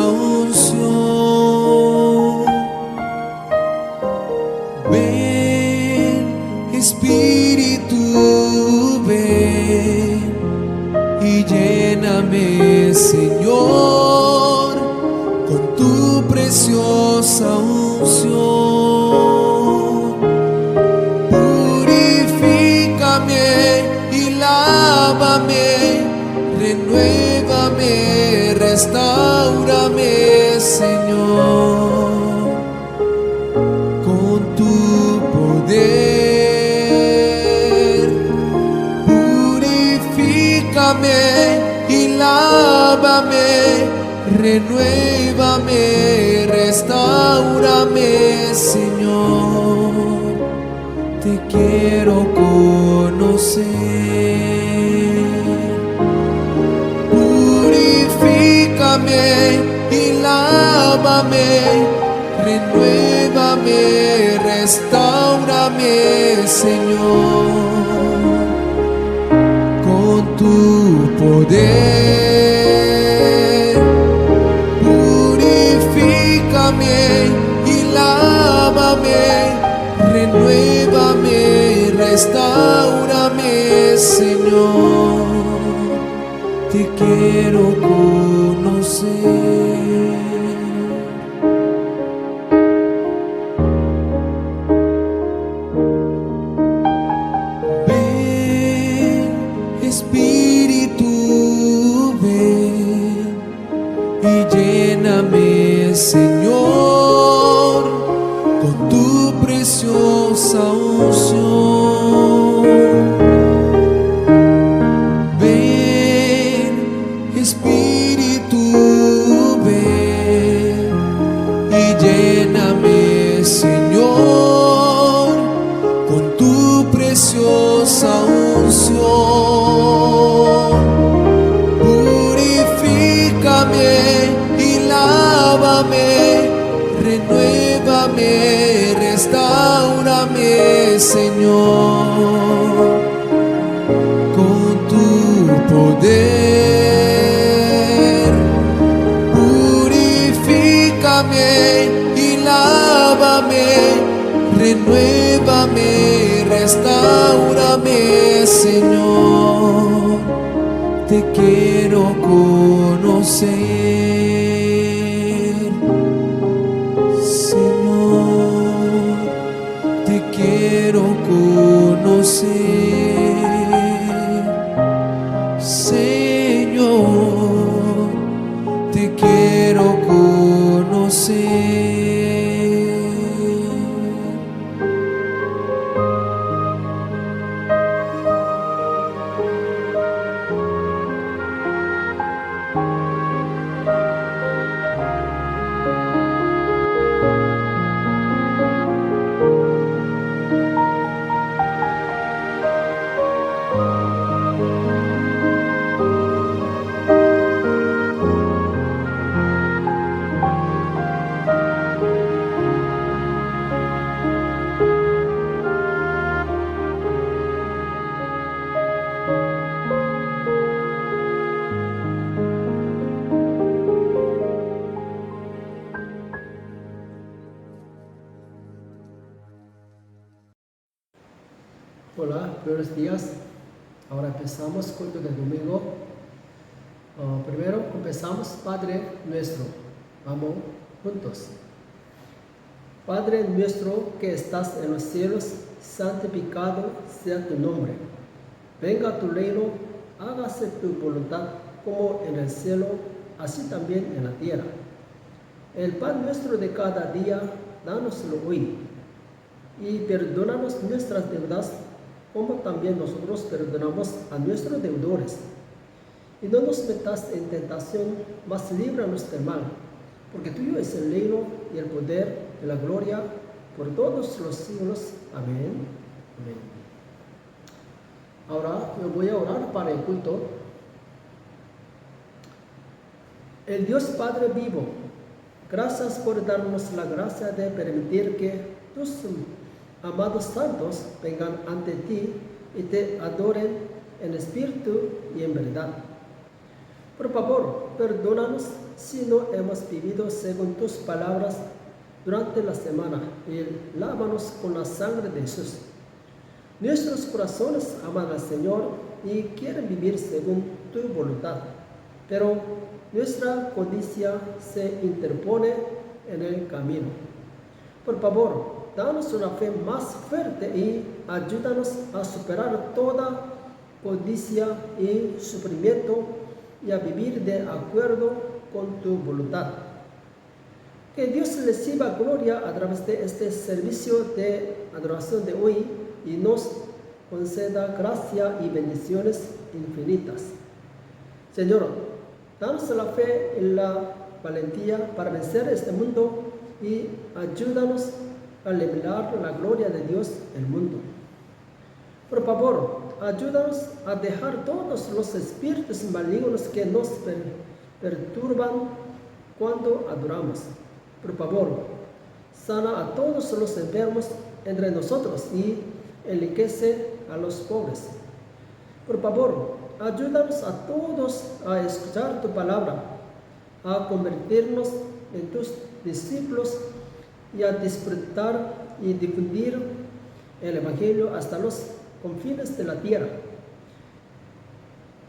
unción. Ven, Espíritu, ven y lléname, Señor, con tu preciosa unción. Purifícame y lávame, renuévame, restáurame, Señor, con tu poder. Purifícame y lávame, renuévame, restáurame, Señor. Te quiero conocer. Purifícame y lávame, renuévame, restáurame, Señor, con tu poder. Purifícame y lávame, renuévame, restáurame, Señor. Te quiero conocer. Ven, Espíritu, ven y lléname, Señor, con tu preciosa unción. Ven, Espíritu, ven y lléname, Señor, con tu preciosa unción. Purifícame y lávame, renuévame, restáurame, Señor, con tu poder. Purifícame y lávame, renuévame, restáurame, Señor. Te quiero conocer, Señor. Te quiero conocer, Señor. Te quiero conocer. Hola, buenos días. Ahora empezamos culto del domingo. Primero empezamos Padre Nuestro. Vamos juntos. Padre nuestro que estás en los cielos, santificado sea tu nombre. Venga tu reino, hágase tu voluntad como en el cielo, así también en la tierra. El pan nuestro de cada día, dánoslo hoy. Y perdónanos nuestras deudas, como también nosotros perdonamos a nuestros deudores. Y no nos metas en tentación, mas líbranos del mal, porque tuyo es el reino y el poder y la gloria por todos los siglos. Amén. Amén. Ahora yo voy a orar para el culto. El Dios Padre vivo, gracias por darnos la gracia de permitir que tus amados santos vengan ante ti y te adoren en espíritu y en verdad. Por favor, perdónanos si no hemos vivido según tus palabras durante la semana y lávanos con la sangre de Jesús. Nuestros corazones aman al Señor y quieren vivir según tu voluntad, pero nuestra codicia se interpone en el camino. Por favor, danos una fe más fuerte y ayúdanos a superar toda codicia y sufrimiento y a vivir de acuerdo con tu voluntad. Que Dios reciba gloria a través de este servicio de adoración de hoy y nos conceda gracia y bendiciones infinitas. Señor, danos la fe y la valentía para vencer este mundo y ayúdanos a revelar la gloria de Dios en el mundo. Por favor, ayúdanos a dejar todos los espíritus malignos que nos perturban cuando adoramos. Por favor, sana a todos los enfermos entre nosotros y enriquece a los pobres. Por favor, ayúdanos a todos a escuchar tu palabra, a convertirnos en tus discípulos y a disfrutar y difundir el Evangelio hasta los confines de la tierra.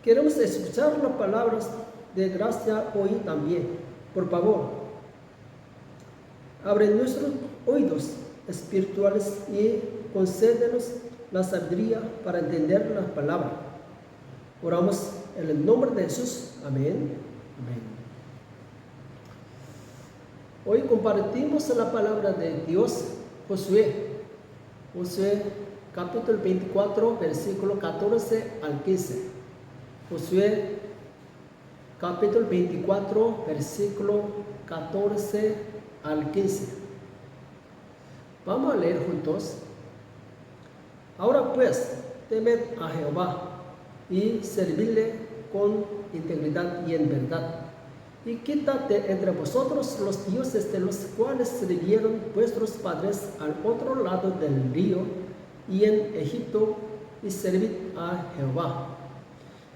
Queremos escuchar las palabras de gracia hoy también. Por favor, abre nuestros oídos espirituales y concédenos la sabiduría para entender la palabra. Oramos en el nombre de Jesús. Amén. Amén. Hoy compartimos la palabra de Dios, Josué capítulo 24, versículo 14 al 15. Josué capítulo 24, versículo 14 al 15. Vamos a leer juntos. Ahora pues, temed a Jehová y servidle con integridad y en verdad. Y quítate entre vosotros los dioses de los cuales sirvieron vuestros padres al otro lado del río y en Egipto, y servid a Jehová.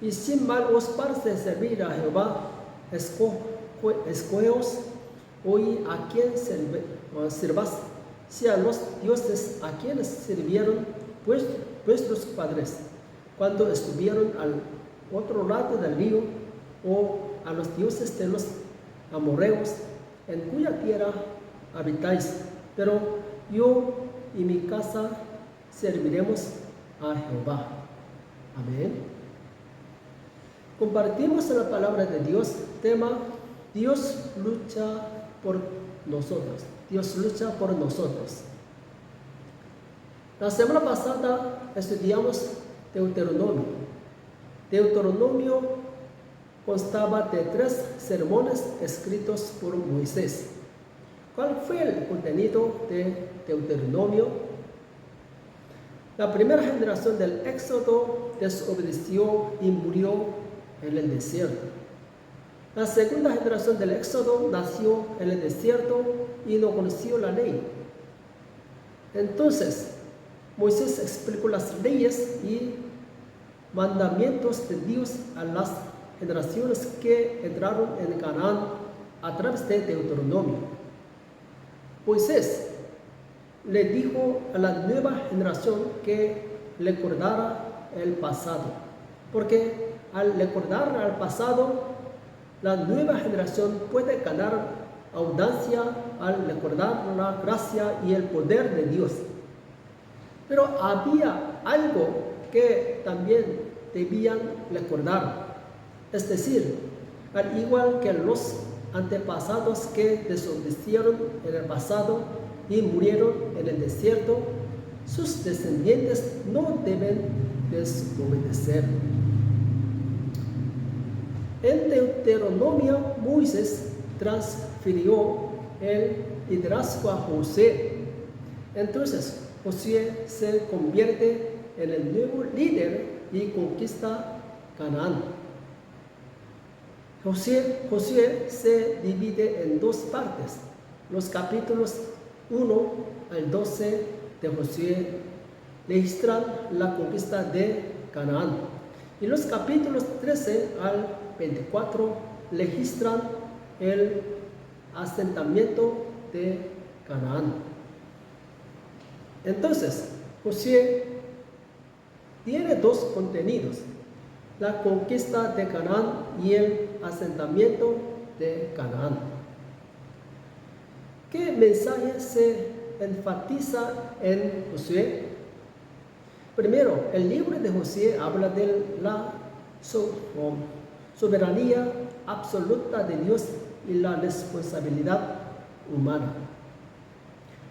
Y si mal os parece servir a Jehová, escogeos hoy a quien sirvas, si a los dioses a quienes sirvieron vuestros padres cuando estuvieron al otro lado del río, o a los dioses de los amorreos en cuya tierra habitáis. Pero yo y mi casa serviremos a Jehová. Amén. Compartimos la palabra de Dios. Tema: Dios lucha por nosotros. Dios lucha por nosotros. La semana pasada estudiamos Deuteronomio. Deuteronomio constaba de 3 sermones escritos por Moisés. ¿Cuál fue el contenido de Deuteronomio? La primera generación del Éxodo desobedeció y murió en el desierto. La segunda generación del Éxodo nació en el desierto y no conoció la ley. Entonces, Moisés explicó las leyes y mandamientos de Dios a las generaciones que entraron en Canaán a través de Deuteronomio. Moisés le dijo a la nueva generación que recordara el pasado, porque al recordar al pasado, la nueva generación puede ganar audacia al recordar la gracia y el poder de Dios. Pero había algo que también debían recordar, es decir, al igual que los antepasados que desobedecieron en el pasado y murieron en el desierto, sus descendientes no deben desobedecer. En Deuteronomio, Moisés transfirió el liderazgo a Josué. Entonces, Josué se convierte en el nuevo líder y conquista Canaán. Josué se divide en 2 partes. Los capítulos 1 al 12 de Josué registran la conquista de Canaán, y los capítulos 13 al 24 registran el asentamiento de Canaán. Entonces, Josué tiene dos contenidos: la conquista de Canaán y el asentamiento de Canaán. ¿Qué mensaje se enfatiza en Josué? Primero, el libro de Josué habla de la soberanía absoluta de Dios y la responsabilidad humana.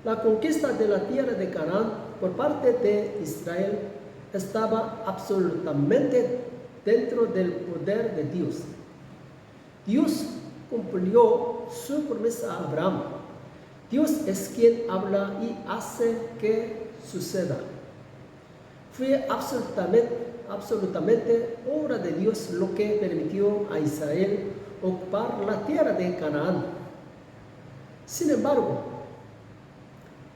La conquista de la tierra de Canaán por parte de Israel estaba absolutamente dentro del poder de Dios. Dios cumplió su promesa a Abraham. Dios es quien habla y hace que suceda. Fue absolutamente obra de Dios lo que permitió a Israel ocupar la tierra de Canaán. Sin embargo,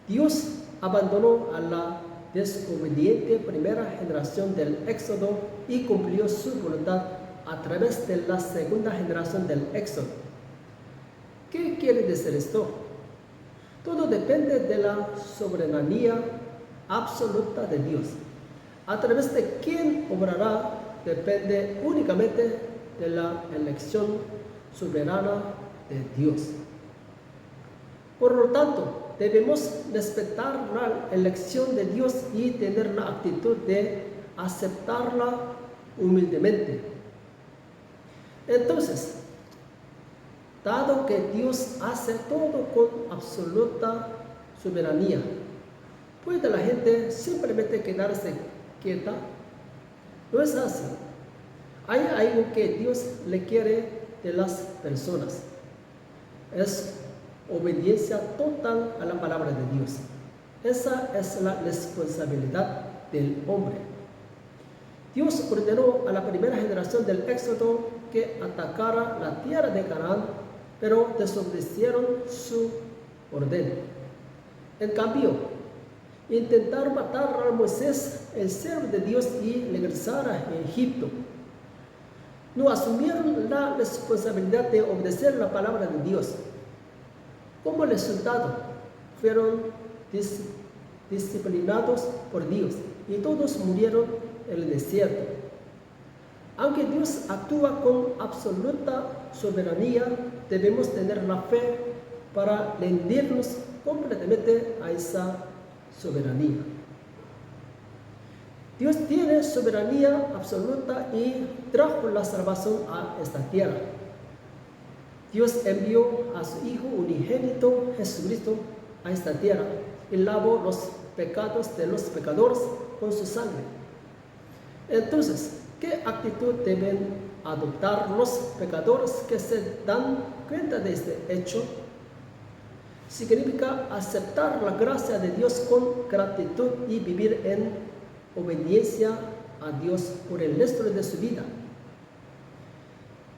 Dios abandonó a la desobediente primera generación del Éxodo y cumplió su voluntad a través de la segunda generación del Éxodo. ¿Qué quiere decir esto? Todo depende de la soberanía absoluta de Dios. A través de quién obrará depende únicamente de la elección soberana de Dios. Por lo tanto, debemos respetar la elección de Dios y tener la actitud de aceptarla humildemente. Entonces, dado que Dios hace todo con absoluta soberanía, ¿puede la gente simplemente quedarse quieta? No es así. Hay algo que Dios le quiere de las personas. Es obediencia total a la palabra de Dios. Esa es la responsabilidad del hombre. Dios ordenó a la primera generación del Éxodo que atacara la tierra de Canaán, pero desobedecieron su orden. En cambio, intentaron matar a Moisés, el siervo de Dios, y regresar a Egipto. No asumieron la responsabilidad de obedecer la palabra de Dios. Como resultado, fueron disciplinados por Dios y todos murieron en el desierto. Aunque Dios actúa con absoluta soberanía, debemos tener la fe para rendirnos completamente a esa soberanía. Dios tiene soberanía absoluta y trajo la salvación a esta tierra. Dios envió a su Hijo unigénito Jesucristo a esta tierra y lavó los pecados de los pecadores con su sangre. Entonces, ¿qué actitud deben adoptar los pecadores que se dan cuenta de este hecho? Significa aceptar la gracia de Dios con gratitud y vivir en obediencia a Dios por el resto de su vida.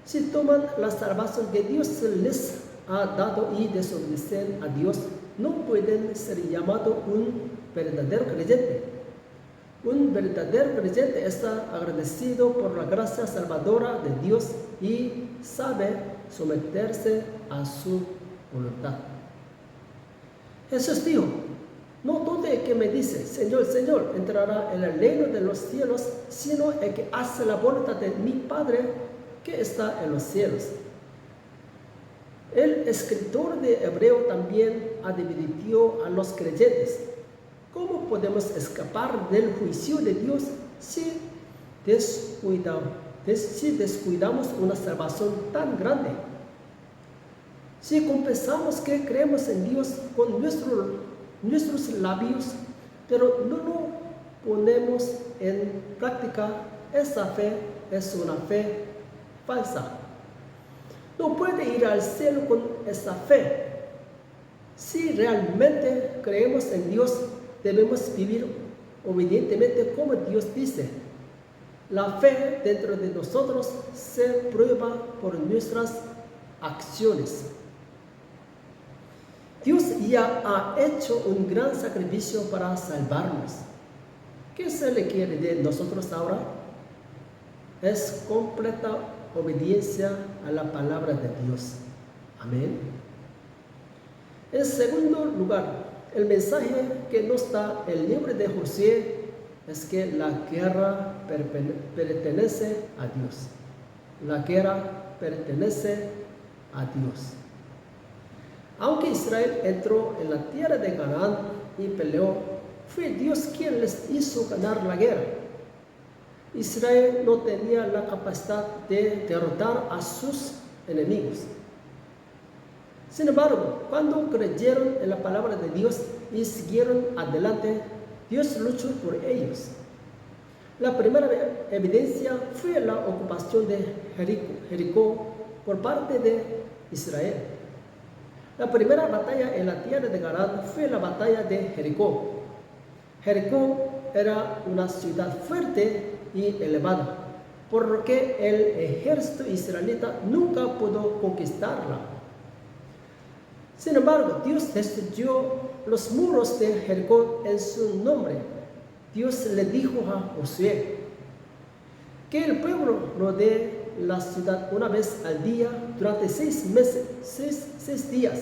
Si toman la salvación que Dios les ha dado y desobedecen a Dios, no pueden ser llamados un verdadero creyente. Un verdadero creyente está agradecido por la gracia salvadora de Dios y sabe someterse a su voluntad. Jesús dijo: no todo el que me dice, Señor, Señor, entrará en el reino de los cielos, sino el que hace la voluntad de mi Padre que está en los cielos. El escritor de Hebreo también advirtió a los creyentes: ¿cómo podemos escapar del juicio de Dios si descuidamos una salvación tan grande? Si confesamos que creemos en Dios con nuestros labios, pero no lo ponemos en práctica, esa fe es una fe falsa. No puede ir al cielo con esa fe. Si realmente creemos en Dios, debemos vivir obedientemente como Dios dice. La fe dentro de nosotros se prueba por nuestras acciones. Dios ya ha hecho un gran sacrificio para salvarnos. ¿Qué se le quiere de nosotros ahora? Es completa obediencia a la palabra de Dios. Amén. En segundo lugar, el mensaje que nos da el libro de Josué es que la guerra pertenece a Dios. La guerra pertenece a Dios. Aunque Israel entró en la tierra de Canaán y peleó, fue Dios quien les hizo ganar la guerra. Israel no tenía la capacidad de derrotar a sus enemigos. Sin embargo, cuando creyeron en la palabra de Dios y siguieron adelante, Dios luchó por ellos. La primera evidencia fue la ocupación de Jericó por parte de Israel. La primera batalla en la tierra de Canaán fue la batalla de Jericó. Jericó era una ciudad fuerte y elevada, por lo que el ejército israelita nunca pudo conquistarla. Sin embargo, Dios destruyó los muros de Jericó en su nombre. Dios le dijo a Josué que el pueblo rodee la ciudad una vez al día durante 6 días,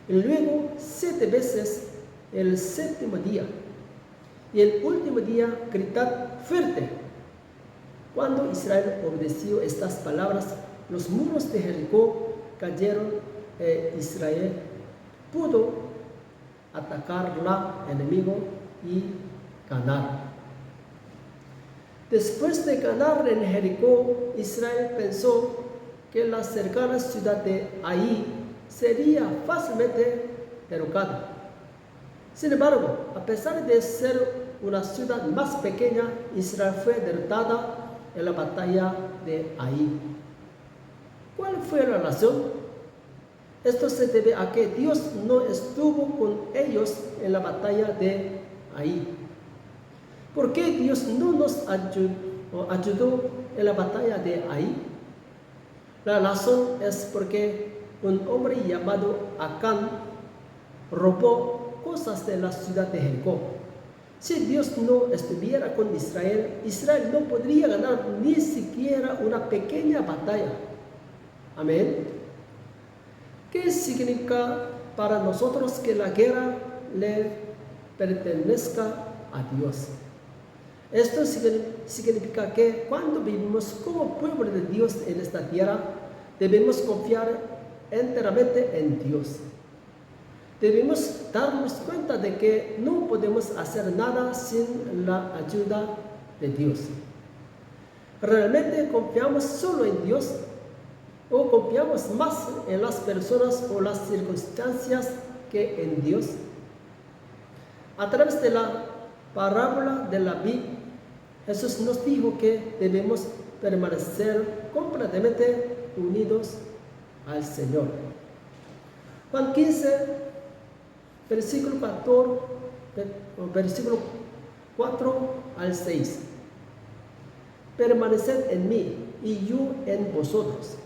y luego 7 veces el séptimo día. Y el último día gritad fuerte. Cuando Israel obedeció estas palabras, los muros de Jericó cayeron e Israel pudo atacar al enemigo y ganar. Después de ganar en Jericó, Israel pensó que la cercana ciudad de Ai sería fácilmente derrocada. Sin embargo, a pesar de ser una ciudad más pequeña, Israel fue derrotada en la batalla de Ai. ¿Cuál fue la razón? Esto se debe a que Dios no estuvo con ellos en la batalla de Ai. ¿Por qué Dios no nos ayudó en la batalla de Ai? La razón es porque un hombre llamado Acán robó cosas de la ciudad de Jericó. Si Dios no estuviera con Israel, Israel no podría ganar ni siquiera una pequeña batalla. Amén. ¿Qué significa para nosotros que la guerra le pertenezca a Dios? Esto significa que cuando vivimos como pueblo de Dios en esta tierra, debemos confiar enteramente en Dios. Debemos darnos cuenta de que no podemos hacer nada sin la ayuda de Dios. ¿Realmente confiamos solo en Dios? ¿O confiamos más en las personas o las circunstancias que en Dios? A través de la parábola de la vid, Jesús nos dijo que debemos permanecer completamente unidos al Señor. Juan 15, versículo 4 al 6. Permaneced en mí y yo en vosotros.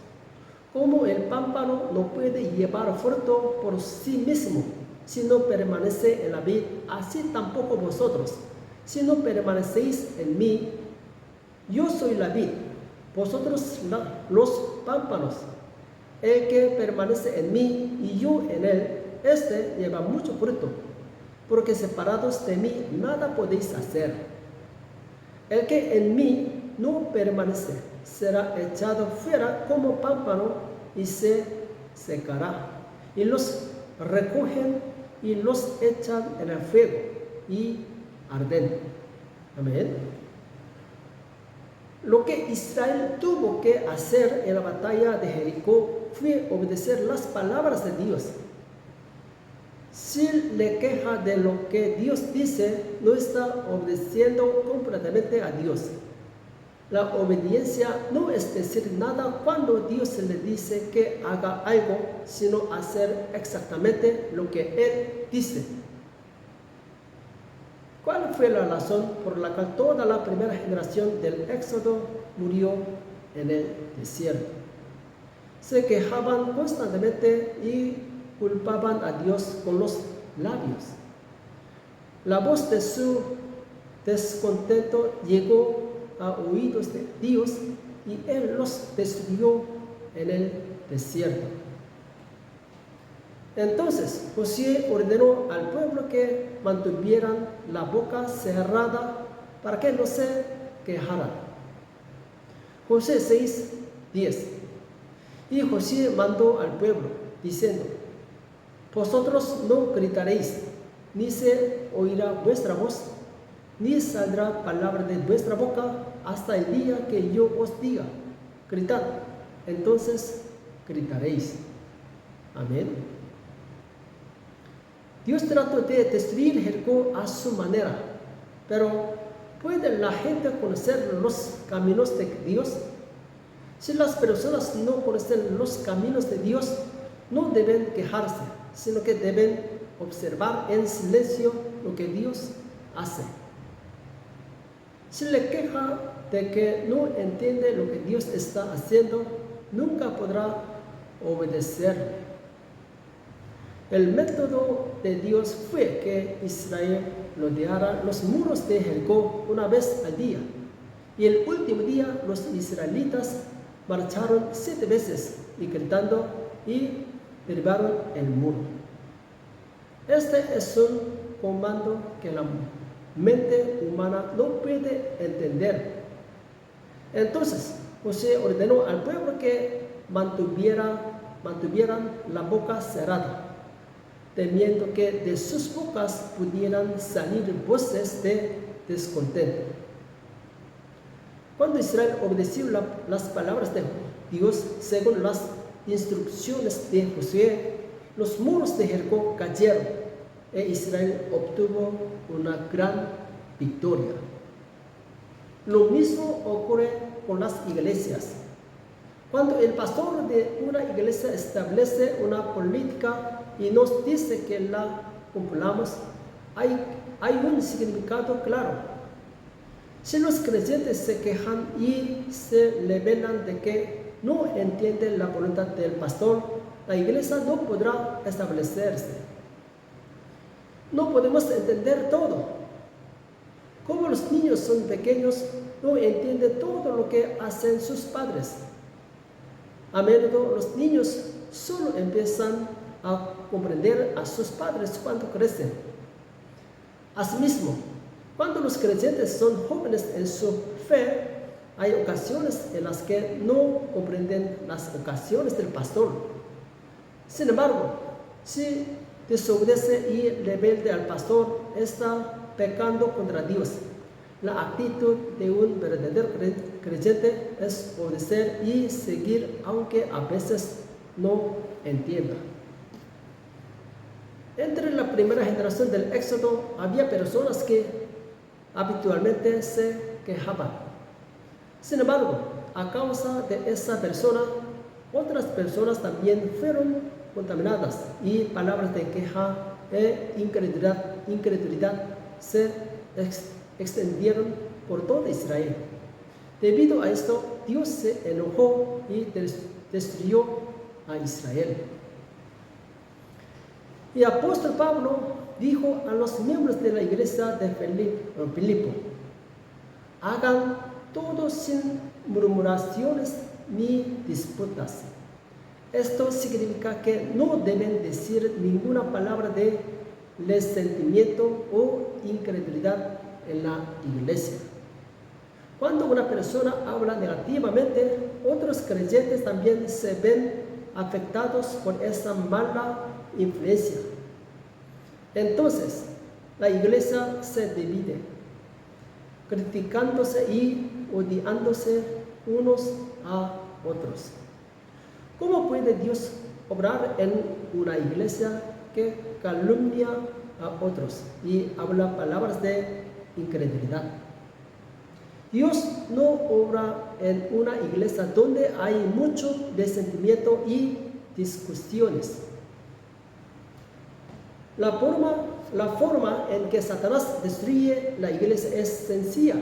Como el pámpano no puede llevar fruto por sí mismo, si no permanece en la vid, así tampoco vosotros, si no permanecéis en mí. Yo soy la vid, vosotros los pámpanos. El que permanece en mí y yo en él, este lleva mucho fruto, porque separados de mí nada podéis hacer. El que en mí no permanece será echado fuera como pámpano y se secará. Y los recogen y los echan en el fuego y arden. Amén. Lo que Israel tuvo que hacer en la batalla de Jericó fue obedecer las palabras de Dios. Si le queja de lo que Dios dice, no está obedeciendo completamente a Dios. La obediencia no es decir nada cuando Dios le dice que haga algo, sino hacer exactamente lo que Él dice. ¿Cuál fue la razón por la cual toda la primera generación del Éxodo murió en el desierto? Se quejaban constantemente y culpaban a Dios con los labios. La voz de su descontento llegó a oídos de Dios y él los destruyó en el desierto. Entonces Josué ordenó al pueblo que mantuvieran la boca cerrada para que no se quejaran. Josué 6:10. Y Josué mandó al pueblo, diciendo: vosotros no gritaréis, ni se oirá vuestra voz, ni saldrá palabra de vuestra boca hasta el día que yo os diga: gritad, entonces gritaréis. Amén. Dios trató de destruir Jericó a su manera, pero ¿puede la gente conocer los caminos de Dios? Si las personas no conocen los caminos de Dios, no deben quejarse, sino que deben observar en silencio lo que Dios hace. Si le queja de que no entiende lo que Dios está haciendo, nunca podrá obedecerle. El método de Dios fue que Israel rodeara los muros de Jericó una vez al día, y el último día los israelitas marcharon 7 veces y gritando y derribaron el muro. Este es un comando que la mente humana no puede entender. Entonces José ordenó al pueblo que mantuvieran la boca cerrada, temiendo que de sus bocas pudieran salir voces de descontento. Cuando Israel obedeció las palabras de Dios según las instrucciones de Josué, los muros de Jericó cayeron e Israel obtuvo una gran victoria. Lo mismo ocurre con las iglesias. Cuando el pastor de una iglesia establece una política y nos dice que la cumplamos, hay un significado claro. Si los creyentes se quejan y se rebelan de que no entienden la voluntad del pastor, la iglesia no podrá establecerse. No podemos entender todo. Como los niños son pequeños, no entienden todo lo que hacen sus padres. A menudo los niños solo empiezan a comprender a sus padres cuando crecen. Asimismo, cuando los creyentes son jóvenes en su fe, hay ocasiones en las que no comprenden las ocasiones del pastor. Sin embargo, si desobedece y rebelde al pastor, está pecando contra Dios. La actitud de un verdadero creyente es obedecer y seguir, aunque a veces no entienda. Entre la primera generación del Éxodo había personas que habitualmente se quejaban. Sin embargo, a causa de esa persona, otras personas también fueron contaminadas y palabras de queja e incredulidad se extendieron por todo Israel. Debido a esto, Dios se enojó y destruyó a Israel. Y el apóstol Pablo dijo a los miembros de la iglesia de Filipo: hagan todo sin murmuraciones ni disputas. Esto significa que no deben decir ninguna palabra de resentimiento o incredulidad en la iglesia. Cuando una persona habla negativamente, otros creyentes también se ven afectados por esa mala influencia. Entonces, la iglesia se divide, criticándose y odiándose unos a otros. ¿Cómo puede Dios obrar en una iglesia que calumnia a otros y habla palabras de incredulidad? Dios no obra en una iglesia donde hay mucho resentimiento y discusiones. La forma en que Satanás destruye la iglesia es sencilla.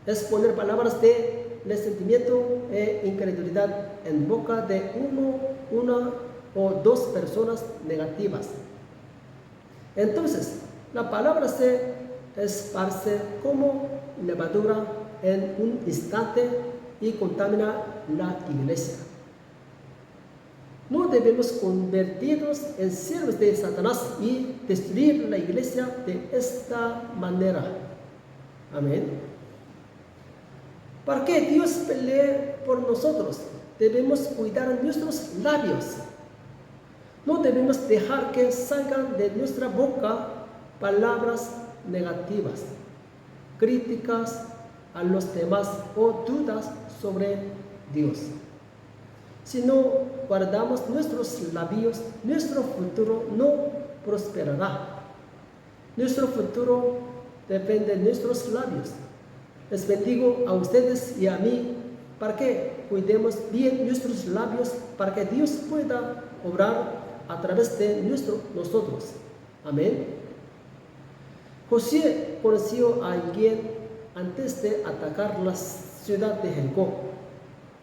Es poner palabras de resentimiento e incredulidad en boca de una o dos personas negativas. Entonces, la palabra se esparce como levadura en un instante y contamina la iglesia. No debemos convertirnos en siervos de Satanás y destruir la iglesia de esta manera. Amén. Para que Dios pelee por nosotros, debemos cuidar nuestros labios. No debemos dejar que salgan de nuestra boca palabras negativas, críticas a los demás o dudas sobre Dios. Si no guardamos nuestros labios, nuestro futuro no prosperará. Nuestro futuro depende de nuestros labios. Les bendigo a ustedes y a mí para que cuidemos bien nuestros labios, para que Dios pueda obrar a través de nosotros. Amén. Josué conoció a alguien antes de atacar la ciudad de Jericó.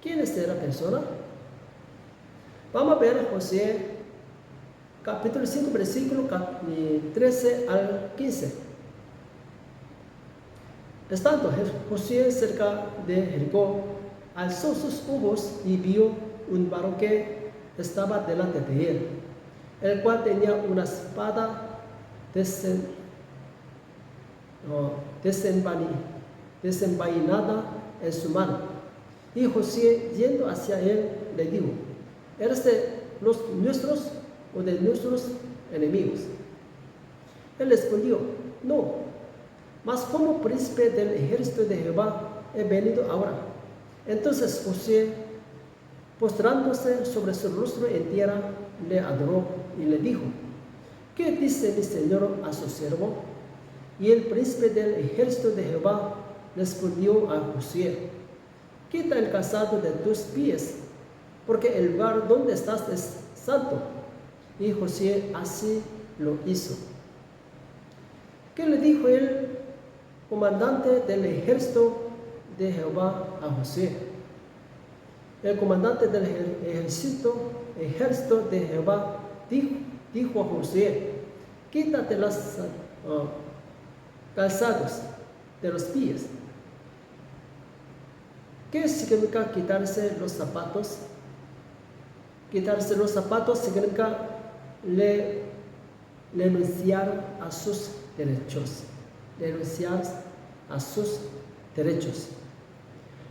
¿Quién es esa persona? Vamos a ver Josué capítulo 5, versículo 13 al 15. Estando Josué cerca de Jericó, alzó sus ojos y vio un varón que estaba delante de él, el cual tenía una espada desenvainada en su mano. Y Josué, yendo hacia él, le dijo: ¿eres de los nuestros o de nuestros enemigos? Él respondió: no, mas como príncipe del ejército de Jehová he venido ahora. Entonces Josué, postrándose sobre su rostro en tierra, le adoró y le dijo: ¿qué dice mi señor a su siervo? Y el príncipe del ejército de Jehová respondió a Josué: quita el calzado de tus pies, porque el lugar donde estás es santo. Y Josué así lo hizo. ¿Qué le dijo el comandante del ejército de Jehová a Josué? El comandante del ejército de Jehová dijo a Josué: quítate los calzados de los pies. ¿Qué significa quitarse los zapatos? Quitarse los zapatos significa renunciar a sus derechos. Renunciar a sus derechos.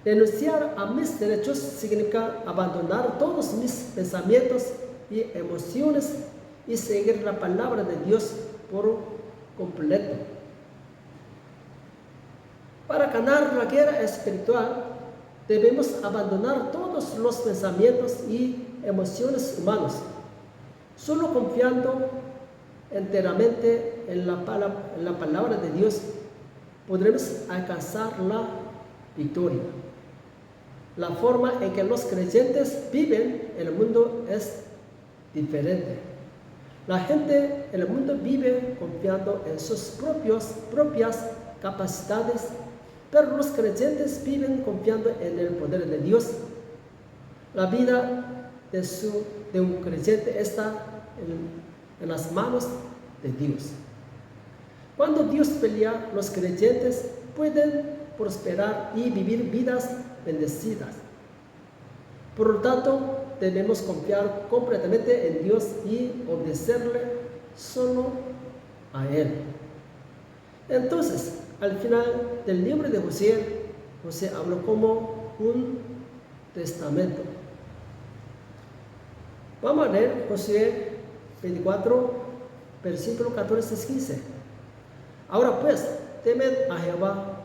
Renunciar a mis derechos significa abandonar todos mis pensamientos y emociones y seguir la palabra de Dios por completo. Para ganar la guerra espiritual, debemos abandonar todos los pensamientos y emociones humanos, solo confiando enteramente en la palabra de Dios podremos alcanzar la victoria. La forma en que los creyentes viven en el mundo es diferente. La gente en el mundo vive confiando en sus propias capacidades, pero los creyentes viven confiando en el poder de Dios. La vida de un creyente está en las manos de Dios. Cuando Dios pelea, los creyentes pueden prosperar y vivir vidas bendecidas. Por lo tanto, debemos confiar completamente en Dios y obedecerle solo a Él. Entonces, al final del libro de Josué habló como un testamento. Vamos a leer Josué 24, versículo 14-15. Ahora pues, temed a Jehová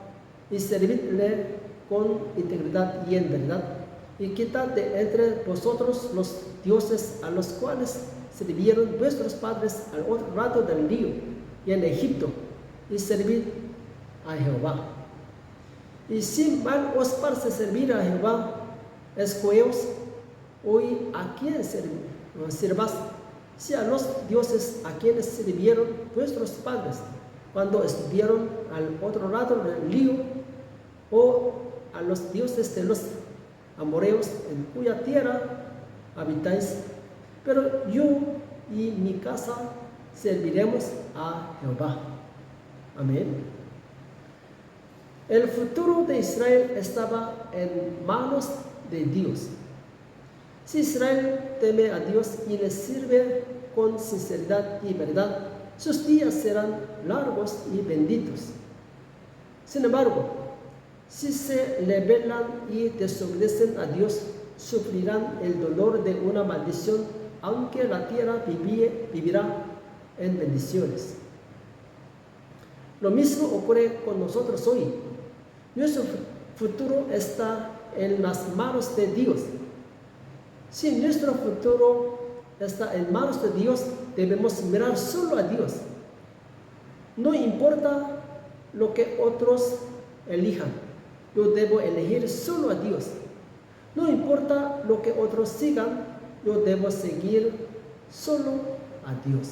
y servidle con integridad y en verdad, y quitad de entre vosotros los dioses a los cuales sirvieron vuestros padres al otro lado del río y en Egipto, y servid a Jehová. Y si mal os parece servir a Jehová, escogeos hoy a quién sirvas, si a los dioses a quienes sirvieron vuestros padres cuando estuvieron al otro lado del río, o a los dioses de los amorreos en cuya tierra habitáis. Pero yo y mi casa serviremos a Jehová. Amén. El futuro de Israel estaba en manos de Dios. Si Israel teme a Dios y le sirve con sinceridad y verdad, sus días serán largos y benditos. Sin embargo, si se rebelan y desobedecen a Dios, sufrirán el dolor de una maldición, aunque la tierra vivirá en bendiciones. Lo mismo ocurre con nosotros hoy. Nuestro futuro está en las manos de Dios. Si nuestro futuro está en manos de Dios, debemos mirar solo a Dios. No importa lo que otros elijan, yo debo elegir solo a Dios. No importa lo que otros sigan, yo debo seguir solo a Dios.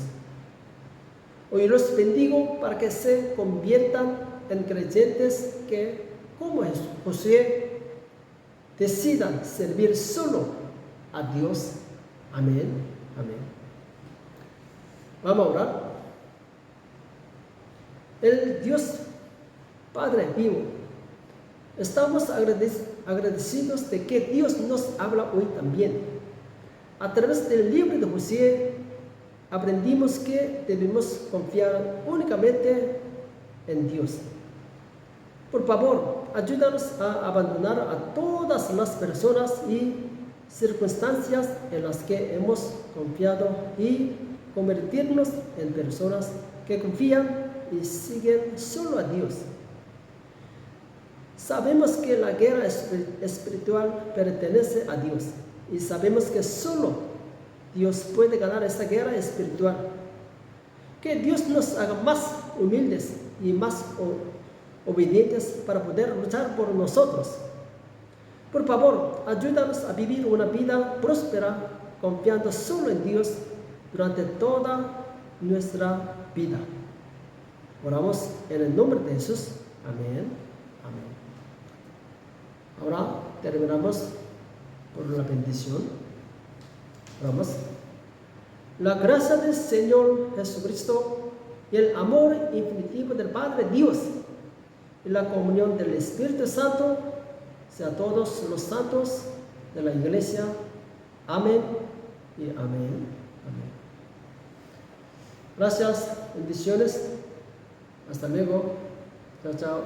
Hoy los bendigo para que se conviertan en creyentes que, como Josué, decidan servir solo a Dios. Amén. Amén. Vamos a orar. El Dios Padre vivo, estamos agradecidos de que Dios nos habla hoy también. A través del libro de Josué aprendimos que debemos confiar únicamente en Dios. Por favor, ayúdanos a abandonar a todas las personas y circunstancias en las que hemos confiado y convertirnos en personas que confían y siguen solo a Dios. Sabemos que la guerra espiritual pertenece a Dios y sabemos que solo Dios puede ganar esta guerra espiritual. Que Dios nos haga más humildes y más obedientes para poder luchar por nosotros. Por favor, ayúdanos a vivir una vida próspera, confiando solo en Dios durante toda nuestra vida. Oramos en el nombre de Jesús. Amén. Amén. Ahora terminamos por la bendición. Oramos. La gracia del Señor Jesucristo y el amor infinitivo del Padre Dios y la comunión del Espíritu Santo sea a todos los santos de la iglesia. Amén y amén. Amén. Gracias, bendiciones. Hasta luego. Chao, chao.